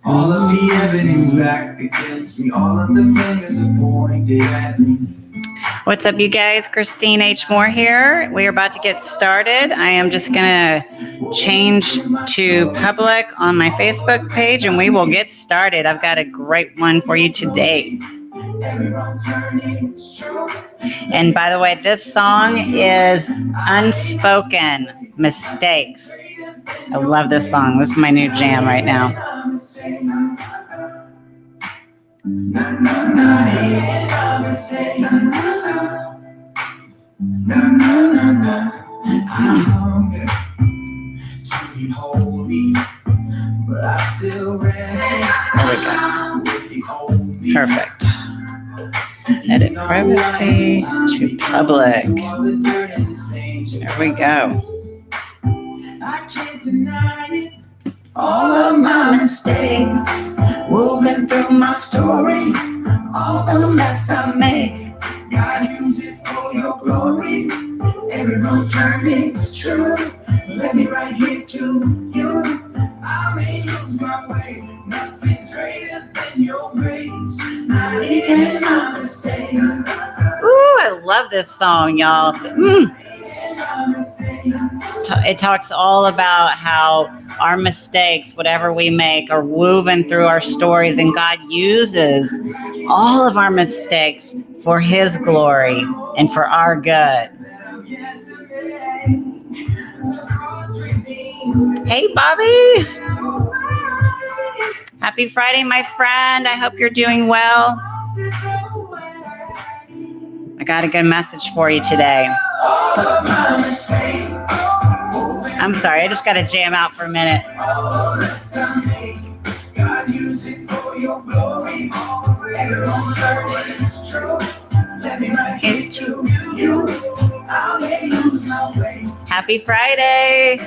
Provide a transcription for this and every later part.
All of the evidence back against me, all of the fingers are pointed at me. What's up, you guys? Christine H. Moore here. We are about to get started. I am just going to change to public on my Facebook page and we will get started. I've got a great one for you today. And by the way, this song is Unspoken Mistakes. I love this song. This is my new jam right now. There we go. Perfect. Edit privacy to public. There we go. I can't deny it. All of my mistakes, woven through my story, all the mess I make, God use it for your glory. Every wrong turn is true. Let me right here to you. I may lose my way. Nothing's greater than your grace. Not even my mistakes. Ooh, I love this song, y'all. It talks all about how our mistakes, whatever we make, are woven through our stories, and God uses all of our mistakes for His glory and for our good. Hey, Bobby. Happy Friday, my friend. I hope you're doing well. I got a good message for you today. I'm sorry, I just got to jam out for a minute. Happy Friday.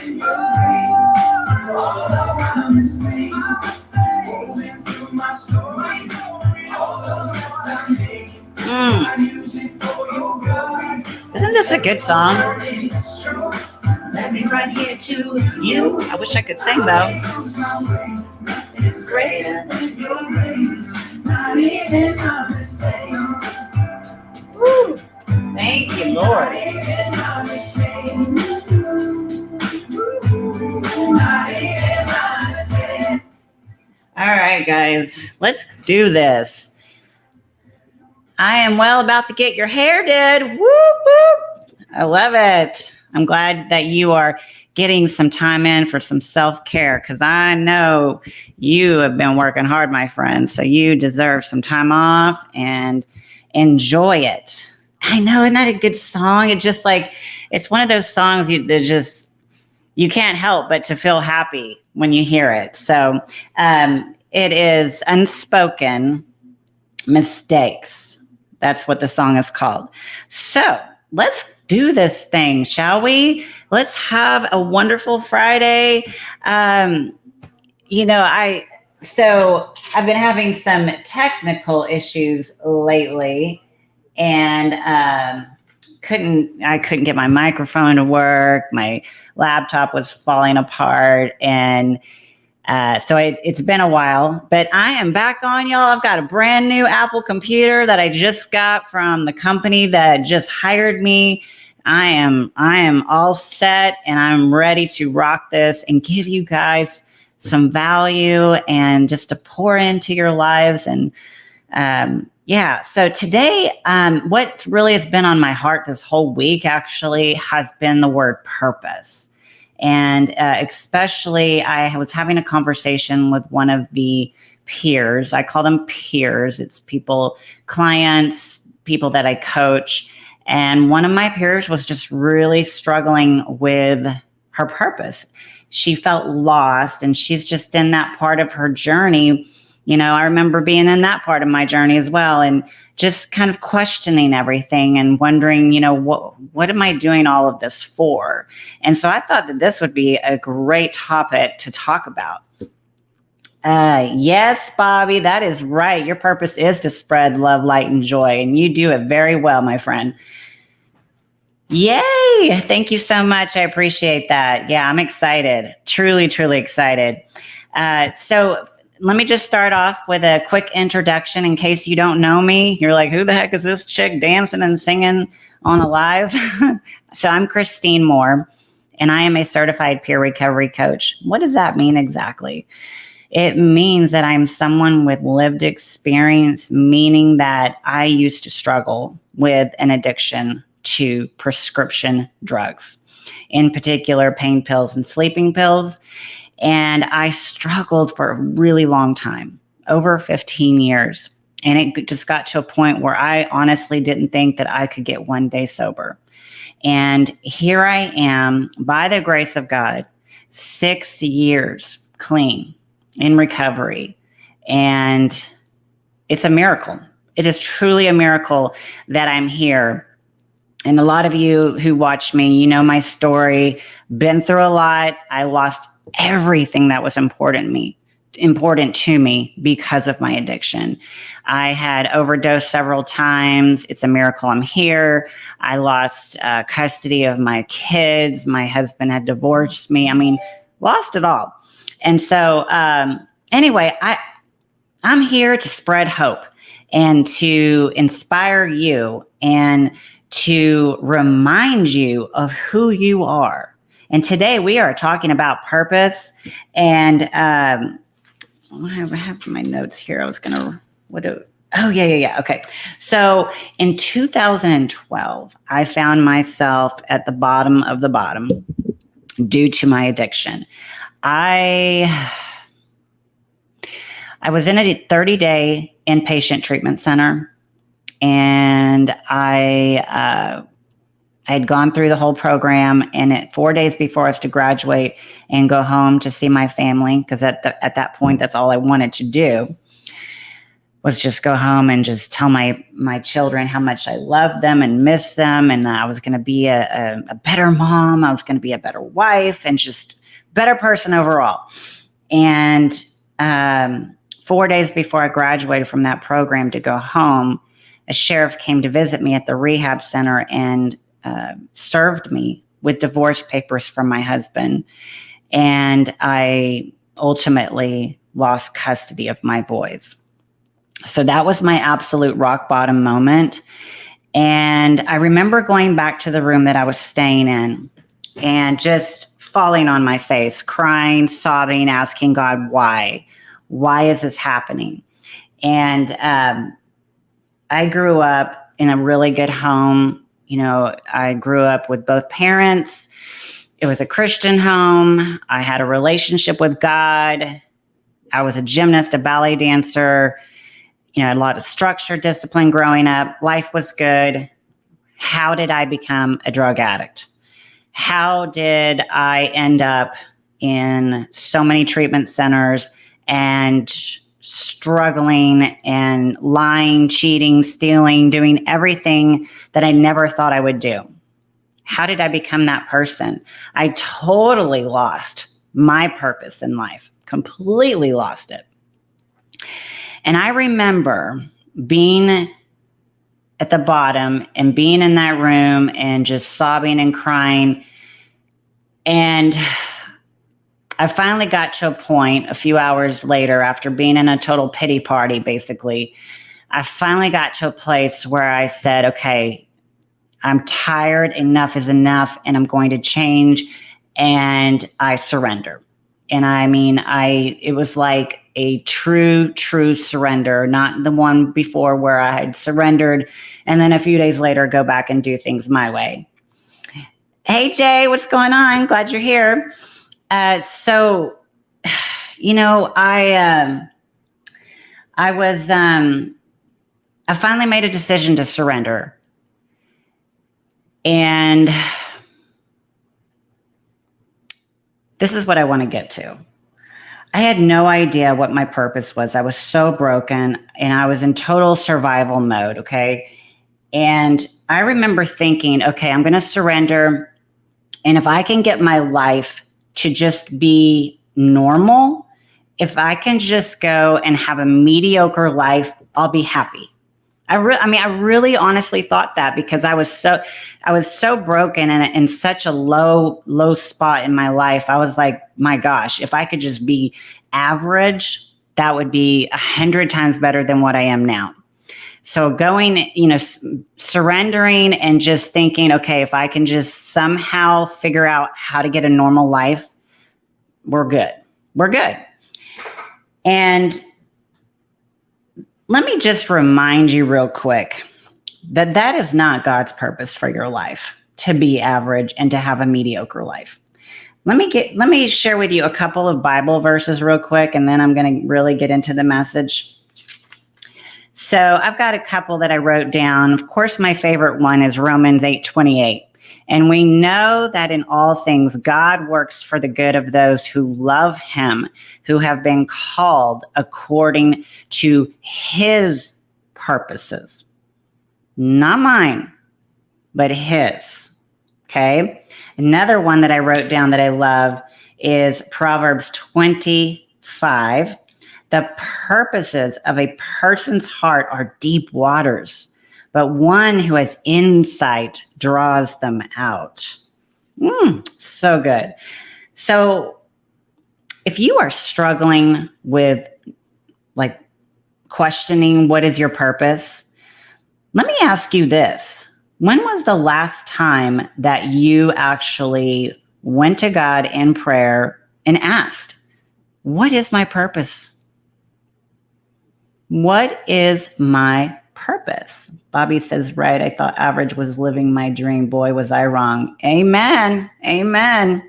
Isn't this a good song? Let me right here to you. I wish I could sing though. It's greater than your grace, not even my mistake. Woo! Thank you, Lord. All right, guys, let's do this. I am well about to get your hair did. Woo, woo. I love it. I'm glad that you are getting some time in for some self-care because I know you have been working hard, my friend. So you deserve some time off and enjoy it. I know, isn't that a good song? It's just like, it's one of those songs that just, you can't help but to feel happy when you hear it. So it is Unspoken Mistakes. That's what the song is called. So let's do this thing, shall we? Let's have a wonderful Friday. So I've been having some technical issues lately, and I couldn't get my microphone to work. My laptop was falling apart, and so it's been a while, but I am back on, y'all. I've got a brand new Apple computer that I just got from the company that just hired me. I am all set, and I'm ready to rock this and give you guys some value and just to pour into your lives. And so today, what really has been on my heart this whole week actually has been the word purpose. And especially, I was having a conversation with one of the peers. I call them peers. It's people, clients, people that I coach. And one of my peers was just really struggling with her purpose. She felt lost, and she's just in that part of her journey. I remember being in that part of my journey as well, and just kind of questioning everything and wondering, what am I doing all of this for? And so I thought that this would be a great topic to talk about. Yes, Bobby, that is right. Your purpose is to spread love, light, and joy, and you do it very well, my friend. Yay! Thank you so much. I appreciate that. Yeah, I'm excited. Truly, truly excited. So let me just start off with a quick introduction in case you don't know me. You're like, who the heck is this chick dancing and singing on a live? So I'm Christine Moore, and I am a certified peer recovery coach. What does that mean exactly? It means that I'm someone with lived experience, meaning that I used to struggle with an addiction to prescription drugs, in particular pain pills and sleeping pills. And I struggled for a really long time, over 15 years. And it just got to a point where I honestly didn't think that I could get one day sober. And here I am, by the grace of God, 6 years clean in recovery. And it's a miracle. It is truly a miracle that I'm here. And a lot of you who watch me, you know my story, been through a lot. I lost everything that was important to me because of my addiction. I had overdosed several times. It's a miracle I'm here. I lost custody of my kids. My husband had divorced me. I mean, lost it all. And so anyway, I'm here to spread hope and to inspire you and to remind you of who you are. And today we are talking about purpose. And I have my notes here. I was going to, okay. So in 2012, I found myself at the bottom of the bottom due to my addiction. I was in a 30-day inpatient treatment center, and I had gone through the whole program, and 4 days before I was to graduate and go home to see my family, because at that point, that's all I wanted to do, was just go home and just tell my children how much I loved them and missed them, and I was going to be a better mom, I was going to be a better wife, and just better person overall. And 4 days before I graduated from that program to go home, a sheriff came to visit me at the rehab center and served me with divorce papers from my husband. And I ultimately lost custody of my boys. So that was my absolute rock bottom moment. And I remember going back to the room that I was staying in and just falling on my face, crying, sobbing, asking God, why? Why is this happening? And I grew up in a really good home. You know, I grew up with both parents. It was a Christian home. I had a relationship with God. I was a gymnast, a ballet dancer. You know, I had a lot of structure, discipline growing up. Life was good. How did I become a drug addict? How did I end up in so many treatment centers and struggling and lying, cheating, stealing, doing everything that I never thought I would do? How did I become that person? I totally lost my purpose in life, completely lost it. And I remember being at the bottom and being in that room and just sobbing and crying. And I finally got to a point a few hours later, after being in a total pity party, basically, I finally got to a place where I said, okay, I'm tired, enough is enough, and I'm going to change. And I surrender. And I mean, it was like a true surrender, not the one before where I had surrendered and then a few days later go back and do things my way. Hey, Jay, what's going on? Glad you're here. So, you know, I finally made a decision to surrender. And this is what I want to get to. I had no idea what my purpose was. I was so broken and I was in total survival mode, okay? And I remember thinking, okay, I'm going to surrender. And if I can get my life to just be normal, if I can just go and have a mediocre life, I'll be happy. I really honestly thought that, because I was so broken and in such a low spot in my life. I was like, my gosh, if I could just be average, that would be 100 times better than what I am now. So going, surrendering and just thinking, okay, if I can just somehow figure out how to get a normal life, we're good. We're good. And let me just remind you real quick that that is not God's purpose for your life, to be average and to have a mediocre life. Let me share with you a couple of Bible verses real quick, and then I'm going to really get into the message. So I've got a couple that I wrote down. Of course, my favorite one is Romans 8:28. And we know that in all things, God works for the good of those who love him, who have been called according to his purposes. Not mine, but his. Okay. Another one that I wrote down that I love is Proverbs 25. The purposes of a person's heart are deep waters, but one who has insight draws them out. So good. So if you are struggling with questioning what is your purpose, let me ask you this. When was the last time that you actually went to God in prayer and asked, what is my purpose? What is my purpose? Bobby says, right, I thought average was living my dream. Boy, was I wrong. Amen. Amen.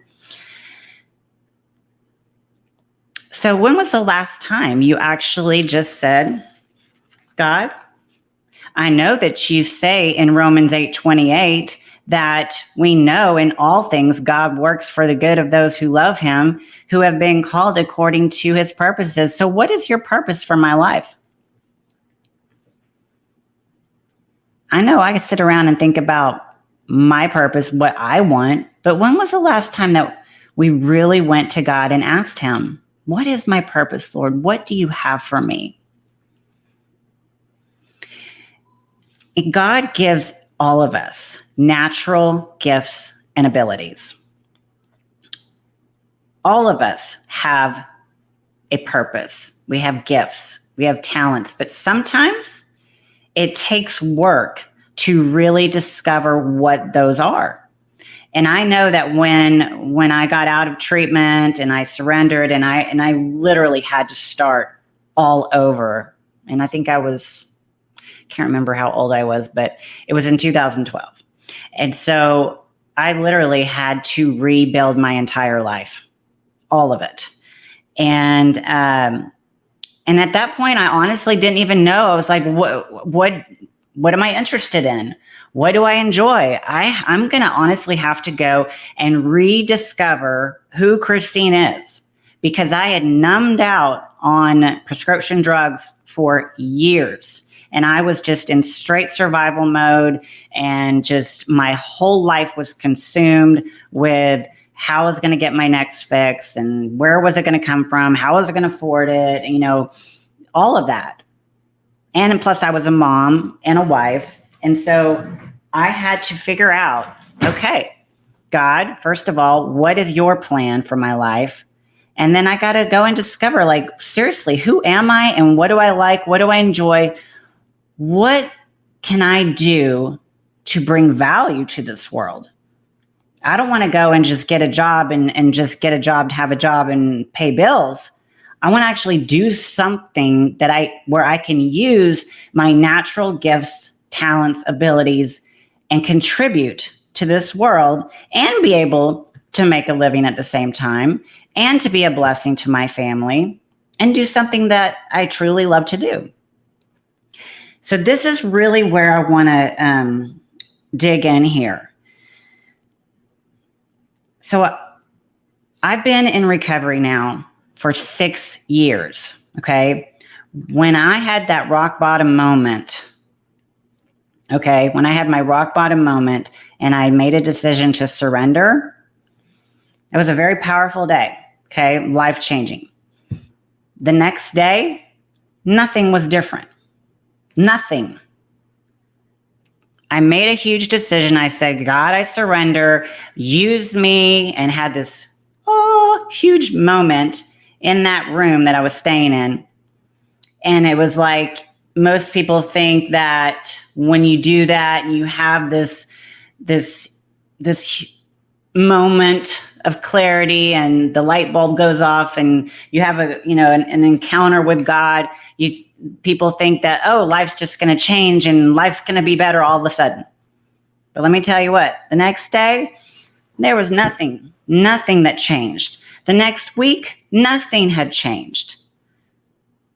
So when was the last time you actually just said, God, I know that you say in Romans 8:28 that we know in all things God works for the good of those who love him, who have been called according to his purposes. So what is your purpose for my life? I know I can sit around and think about my purpose, what I want, but when was the last time that we really went to God and asked him, what is my purpose, Lord? What do you have for me? God gives all of us natural gifts and abilities. All of us have a purpose. We have gifts, we have talents, but sometimes it takes work to really discover what those are. And I know that when I got out of treatment and I surrendered and I literally had to start all over. And I think can't remember how old I was, but it was in 2012. And so I literally had to rebuild my entire life, all of it. And at that point, I honestly didn't even know. I was like, what am I interested in? What do I enjoy? I'm going to honestly have to go and rediscover who Christine is, because I had numbed out on prescription drugs for years. And I was just in straight survival mode, and just my whole life was consumed with how I was going to get my next fix and where was it going to come from? How was I going to afford it? All of that. And plus I was a mom and a wife. And so I had to figure out, okay, God, first of all, what is your plan for my life? And then I got to go and discover, seriously, who am I and what do I like? What do I enjoy? What can I do to bring value to this world? I don't want to go and just get a job and just get a job to have a job and pay bills. I want to actually do something where I can use my natural gifts, talents, abilities, and contribute to this world and be able to make a living at the same time and to be a blessing to my family and do something that I truly love to do. So this is really where I want to dig in here. So I've been in recovery now for 6 years, okay? When I had that rock bottom moment, when I had my rock bottom moment and I made a decision to surrender, it was a very powerful day, okay? Life-changing. The next day, nothing was different. Nothing. I made a huge decision. I said, God, I surrender. Use me, and had this huge moment in that room that I was staying in. And it was like, most people think that when you do that and you have this moment of clarity and the light bulb goes off and you have an encounter with God, people think that, oh, life's just going to change and life's going to be better all of a sudden. But let me tell you what, the next day, there was nothing that changed. The next week, nothing had changed.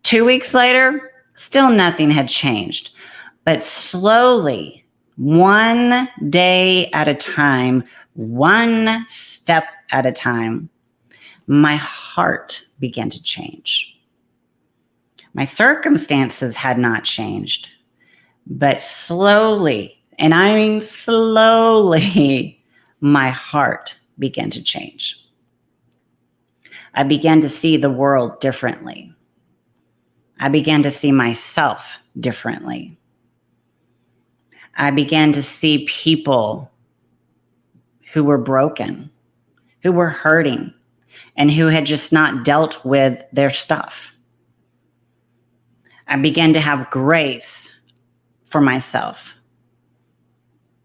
2 weeks later, still nothing had changed. But slowly, one day at a time, one step at a time, my heart began to change. My circumstances had not changed, but slowly, and I mean slowly, my heart began to change. I began to see the world differently. I began to see myself differently. I began to see people who were broken, who were hurting, and who had just not dealt with their stuff. I began to have grace for myself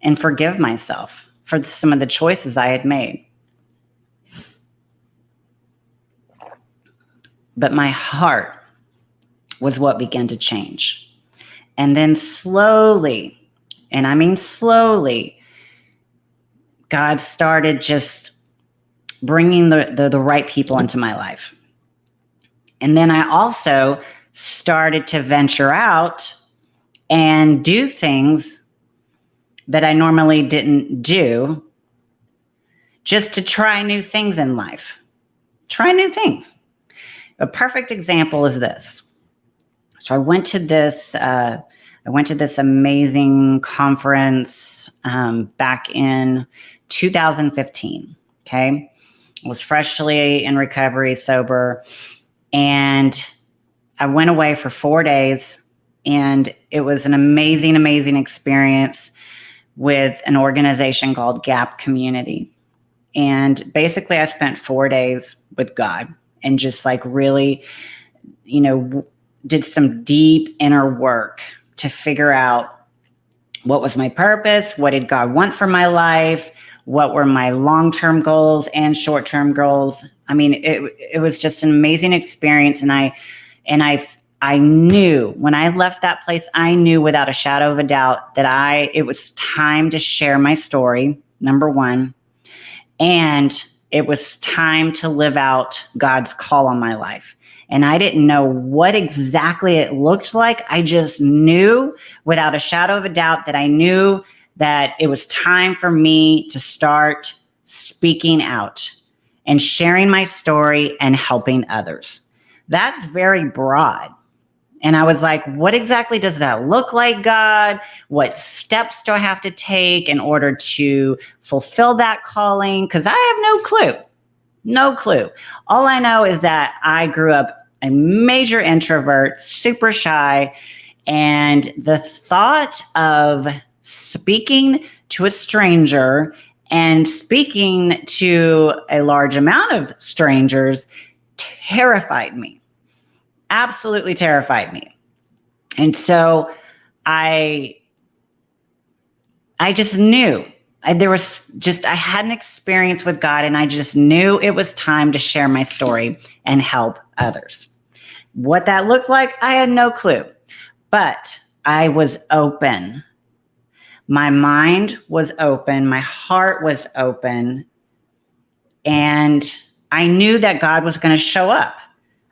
and forgive myself for some of the choices I had made. But my heart was what began to change. And then slowly, and I mean slowly, God started just bringing the right people into my life. And then I also started to venture out and do things that I normally didn't do, just to try new things in life. Try new things. A perfect example is this. So I went to this amazing conference back in 2015. Okay, I was freshly in recovery, sober, and I went away for 4 days, and it was an amazing, amazing experience with an organization called Gap Community. And basically, I spent 4 days with God and just like really, did some deep inner work to figure out what was my purpose, what did God want for my life, what were my long-term goals and short-term goals. I mean, it was just an amazing experience. And I knew when I left that place, I knew without a shadow of a doubt that it was time to share my story, number one. And it was time to live out God's call on my life. And I didn't know what exactly it looked like. I just knew without a shadow of a doubt that I knew that it was time for me to start speaking out and sharing my story and helping others. That's very broad. And I was like, what exactly does that look like, God? What steps do I have to take in order to fulfill that calling? Because I have no clue. No clue. All I know is that I grew up a major introvert, super shy, and the thought of speaking to a stranger and speaking to a large amount of strangers terrified me. Absolutely terrified me. And so I just knew I had an experience with God, and I just knew it was time to share my story and help others. What that looked like, I had no clue, but I was open. My mind was open. My heart was open. And I knew that God was going to show up.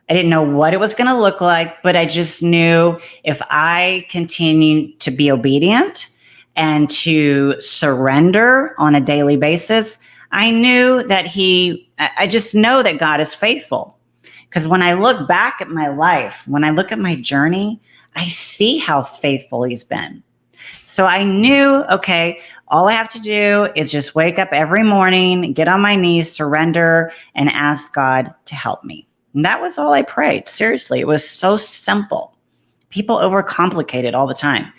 I didn't know what it was going to look like, but I just knew if I continued to be obedient and to surrender on a daily basis, I knew that I just know that God is faithful. Because when I look back at my life, when I look at my journey, I see how faithful he's been. So I knew, okay, all I have to do is just wake up every morning, get on my knees, surrender, and ask God to help me. And that was all I prayed. Seriously, it was so simple. People overcomplicate it all the time.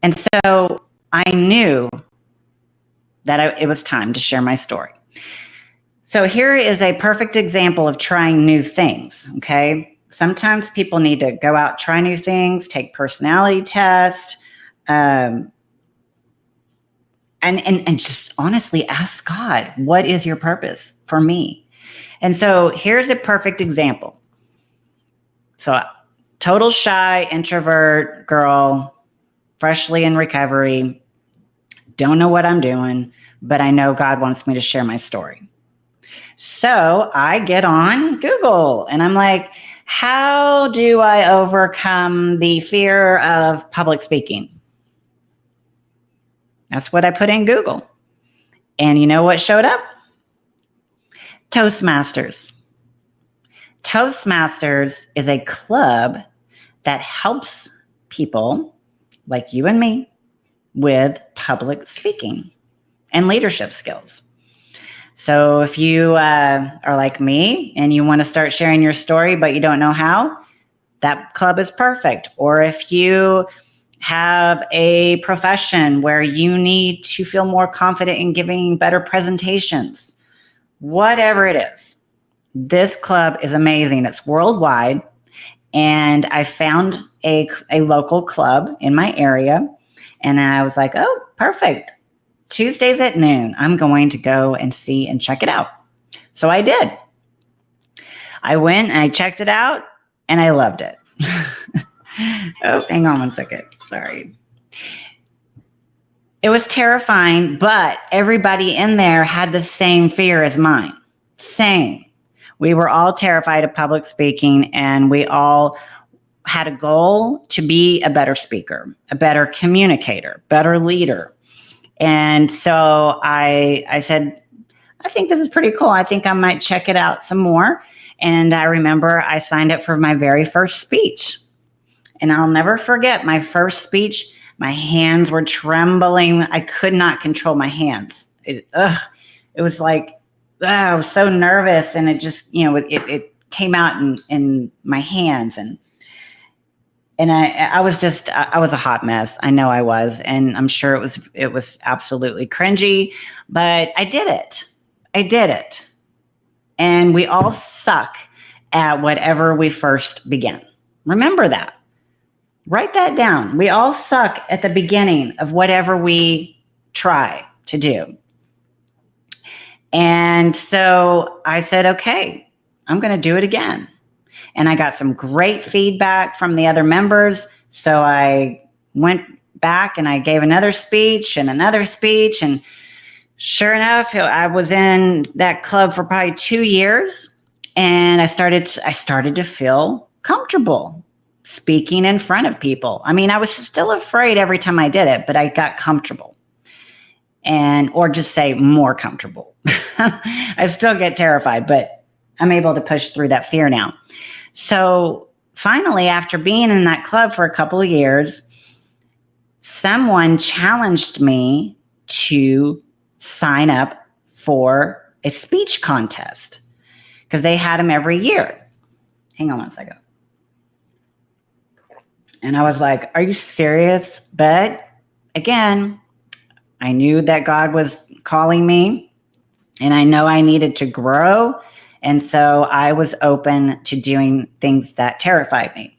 And so I knew that it was time to share my story. So here is a perfect example of trying new things, okay? sometimes people need to go out, try new things, take personality tests, and just honestly ask God, what is your purpose for me? And so here's a perfect example. So total shy, introvert girl, freshly in recovery, don't know what I'm doing, but I know God wants me to share my story. So I get on Google and I'm like, how do I overcome the fear of public speaking? That's what I put in Google. And you know what showed up? Toastmasters. Toastmasters is a club that helps people like you and me with public speaking and leadership skills. So if you are like me and you want to start sharing your story, but you don't know how, that club is perfect. Or if you have a profession where you need to feel more confident in giving better presentations, whatever it is, this club is amazing. It's worldwide. And I found a local club in my area. And I was like, oh, perfect. Tuesdays at noon, I'm going to go and see and check it out. So I did. I went and I checked it out and I loved it. Oh, hang on one second. Sorry. It was terrifying, but everybody in there had the same fear as mine. Same. We were all terrified of public speaking, and we all had a goal to be a better speaker, a better communicator, better leader. And so I said, I think this is pretty cool. I think I might check it out some more. And I remember I signed up for my very first speech. And I'll never forget my first speech. My hands were trembling. I could not control my hands. It was like, I was so nervous. And it just, it came out in my hands. And I was a hot mess. I know I was. And I'm sure it was absolutely cringy, but I did it. And we all suck at whatever we first begin. Remember that. Write that down. We all suck at the beginning of whatever we try to do. And so I said, okay, I'm going to do it again. And I got some great feedback from the other members. So I went back and I gave another speech. And sure enough, I was in that club for probably 2 years. And I started to feel comfortable speaking in front of people. I mean, I was still afraid every time I did it, but I got comfortable. Or just say more comfortable. I still get terrified, but I'm able to push through that fear now. So finally, after being in that club for a couple of years, someone challenged me to sign up for a speech contest because they had them every year. Hang on one second. And I was like, are you serious? But again, I knew that God was calling me and I know I needed to grow. And so I was open to doing things that terrified me.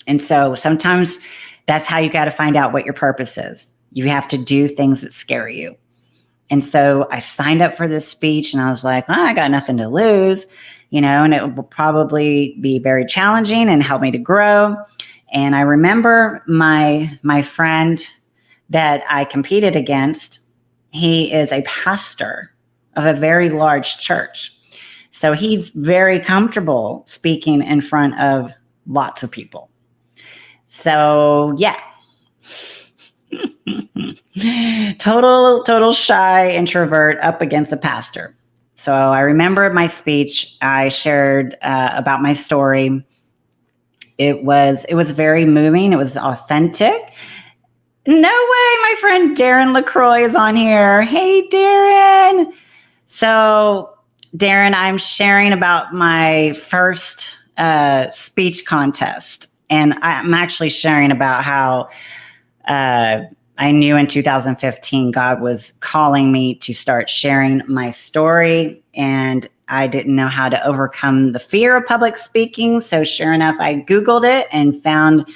And so sometimes that's how you got to find out what your purpose is. You have to do things that scare you. And so I signed up for this speech and I was like, I got nothing to lose, and it will probably be very challenging and help me to grow. And I remember my friend that I competed against, he is a pastor of a very large church. So he's very comfortable speaking in front of lots of people. So yeah, total shy introvert up against a pastor. So I remember my speech, I shared about my story. It was very moving. It was authentic. No way, my friend Darren LaCroix is on here. Hey, Darren. So, Darren, I'm sharing about my first speech contest. And I'm actually sharing about how I knew in 2015 God was calling me to start sharing my story. And I didn't know how to overcome the fear of public speaking. So sure enough, I Googled it and found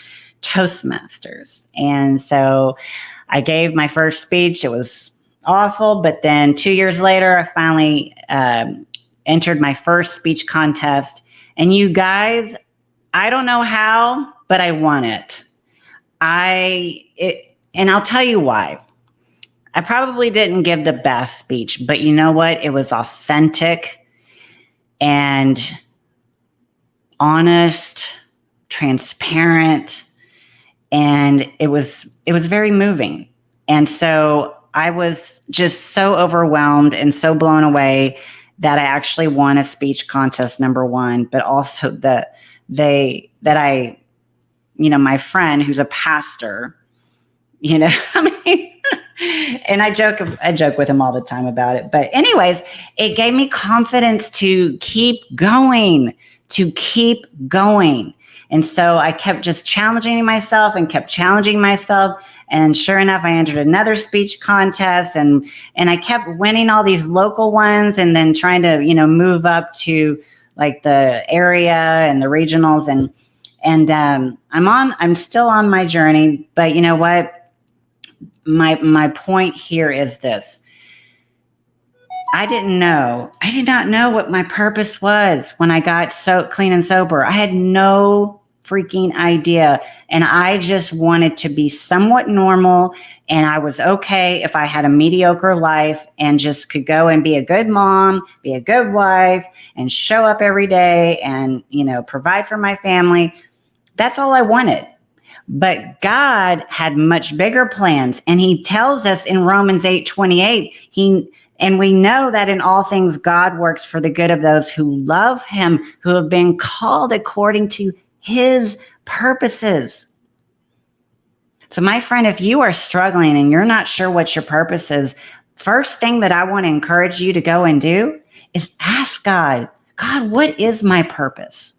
Toastmasters. And so I gave my first speech. It was awful. But then 2 years later, I finally entered my first speech contest. And you guys, I don't know how, but I won it. And I'll tell you why. I probably didn't give the best speech, but you know what? It was authentic and honest, transparent, and it was very moving. And so I was just so overwhelmed and so blown away that I actually won a speech contest, number one, but also that my friend who's a pastor, I mean, and I joke with him all the time about it. But anyways, it gave me confidence to keep going. And so I kept just challenging myself. And sure enough, I entered another speech contest and I kept winning all these local ones and then trying to, move up to like the area and the regionals. And I'm still on my journey, but you know what? My point here is this. I did not know what my purpose was when I got so clean and sober. I had no freaking idea. And I just wanted to be somewhat normal. And I was okay if I had a mediocre life and just could go and be a good mom, be a good wife, and show up every day and, provide for my family. That's all I wanted. But God had much bigger plans. And he tells us in Romans 8:28, and we know that in all things, God works for the good of those who love him, who have been called according to his purposes. So my friend, if you are struggling and you're not sure what your purpose is, first thing that I want to encourage you to go and do is ask God, what is my purpose?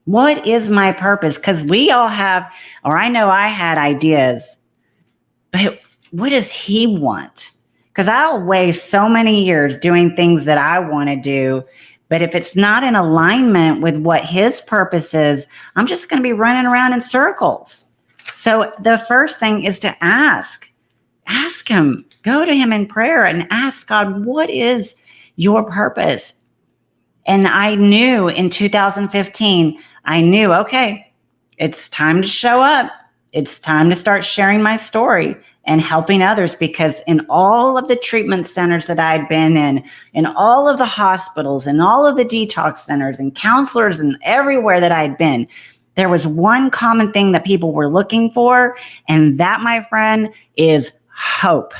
What is my purpose? Because we all have, or I know I had ideas, but what does he want? Because I'll waste so many years doing things that I want to do, but if it's not in alignment with what his purpose is, I'm just going to be running around in circles. So the first thing is to ask him, go to him in prayer and ask God, what is your purpose? And I knew in 2015, okay, it's time to show up. It's time to start sharing my story and helping others, because in all of the treatment centers that I'd been in all of the hospitals and all of the detox centers and counselors and everywhere that I'd been, there was one common thing that people were looking for. And that, my friend, is hope.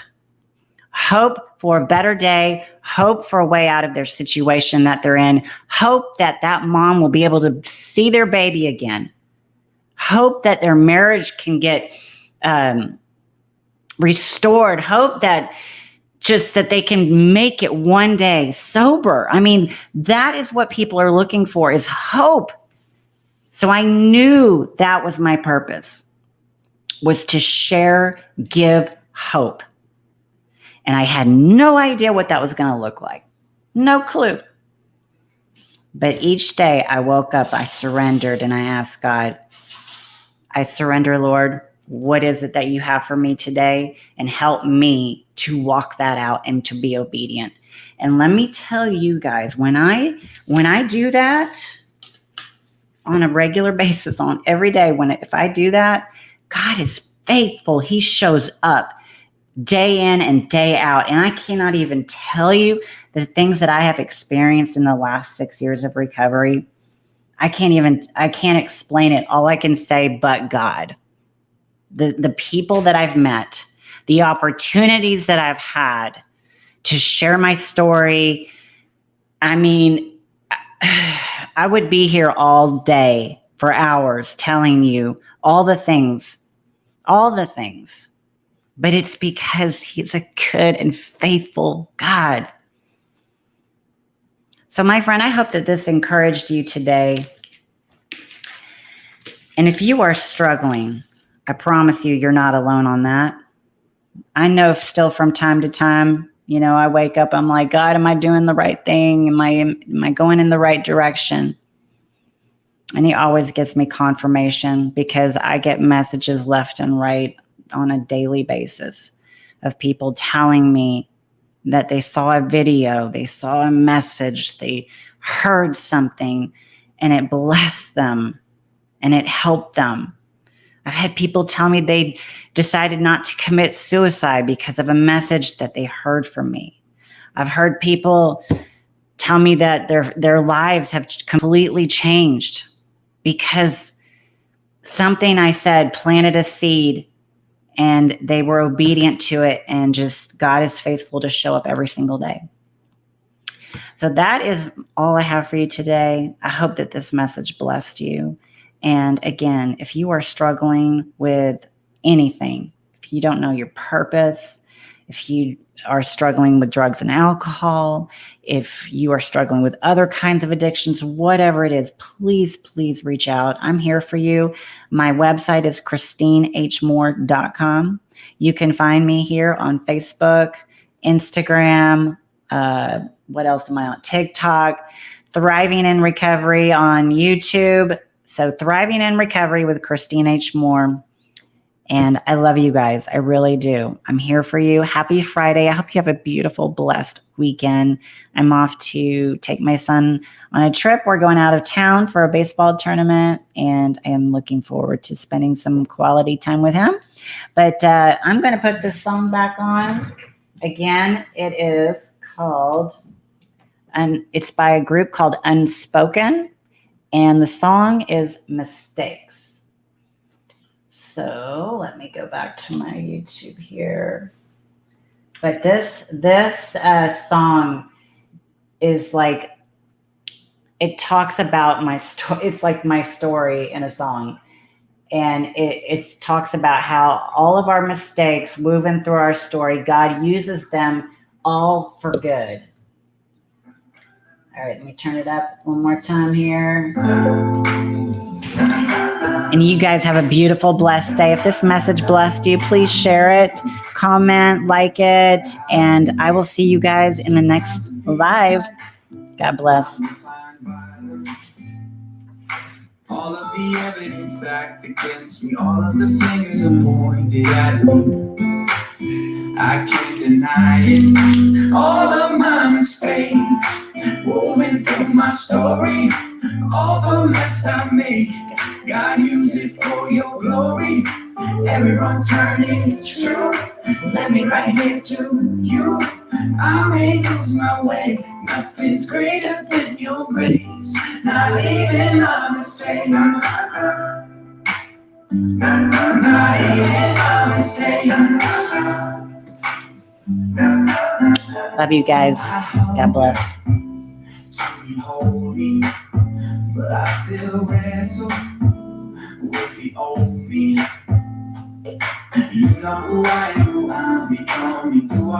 Hope for a better day, hope for a way out of their situation that they're in, hope that that mom will be able to see their baby again, hope that their marriage can get restored, hope that they can make it one day sober. I mean, that is what people are looking for, is hope. So I knew that was my purpose, was to share, give hope. And I had no idea what that was going to look like. No clue. But each day I woke up, I surrendered, and I asked God, I surrender, Lord, what is it that you have for me today? And help me to walk that out and to be obedient. And let me tell you guys, when I do that on a regular basis, on every day, if I do that, God is faithful. He shows up day in and day out. And I cannot even tell you the things that I have experienced in the last 6 years of recovery. I can't explain it. All I can say, but God, the people that I've met, the opportunities that I've had to share my story. I mean, I would be here all day for hours telling you all the things. But it's because he's a good and faithful God. So my friend, I hope that this encouraged you today. And if you are struggling, I promise you're not alone on that. I know still from time to time, You know, I wake up, I'm like, God, am I doing the right thing? Am I going in the right direction? And he always gives me confirmation because I get messages left and right on a daily basis of people telling me that they saw a video, they saw a message, they heard something, and it blessed them and it helped them. I've had people tell me they decided not to commit suicide because of a message that they heard from me. I've heard people tell me that their lives have completely changed because something I said planted a seed and they were obedient to it, and just God is faithful to show up every single day. So that is all I have for you today. I hope that this message blessed you. And again, if you are struggling with anything, if you don't know your purpose, if you are struggling with drugs and alcohol, if you are struggling with other kinds of addictions, whatever it is, please, please reach out. I'm here for you. My website is ChristineHMoore.com. You can find me here on Facebook, Instagram, what else am I on? TikTok, Thriving in Recovery on YouTube. So Thriving in Recovery with Christine H. Moore. And I love you guys. I really do. I'm here for you. Happy Friday. I hope you have a beautiful, blessed weekend. I'm off to take my son on a trip. We're going out of town for a baseball tournament, and I am looking forward to spending some quality time with him. But I'm going to put this song back on. Again, it is called, and it's by a group called Unspoken, and the song is Mistakes. So let me go back to my YouTube here. But this song is like, it talks about my story. It's like my story in a song. And it talks about how all of our mistakes woven through our story, God uses them all for good. All right, let me turn it up one more time here. And you guys have a beautiful, blessed day. If this message blessed you, please share it, comment, like it, and I will see you guys in the next live. God bless. All of the evidence stacked against me, all of the fingers are pointed at me. I can't deny it. All of my mistakes woven through my story, all the mess I make, God use it for your glory. Every wrong turn is true. Let me right here to you. I may lose my way. Nothing's greater than your grace. Not even my mistakes. Not even my mistakes. Love you guys. God bless. Holy, but I still wrestle with the old me. You know who I am, who I'm becoming.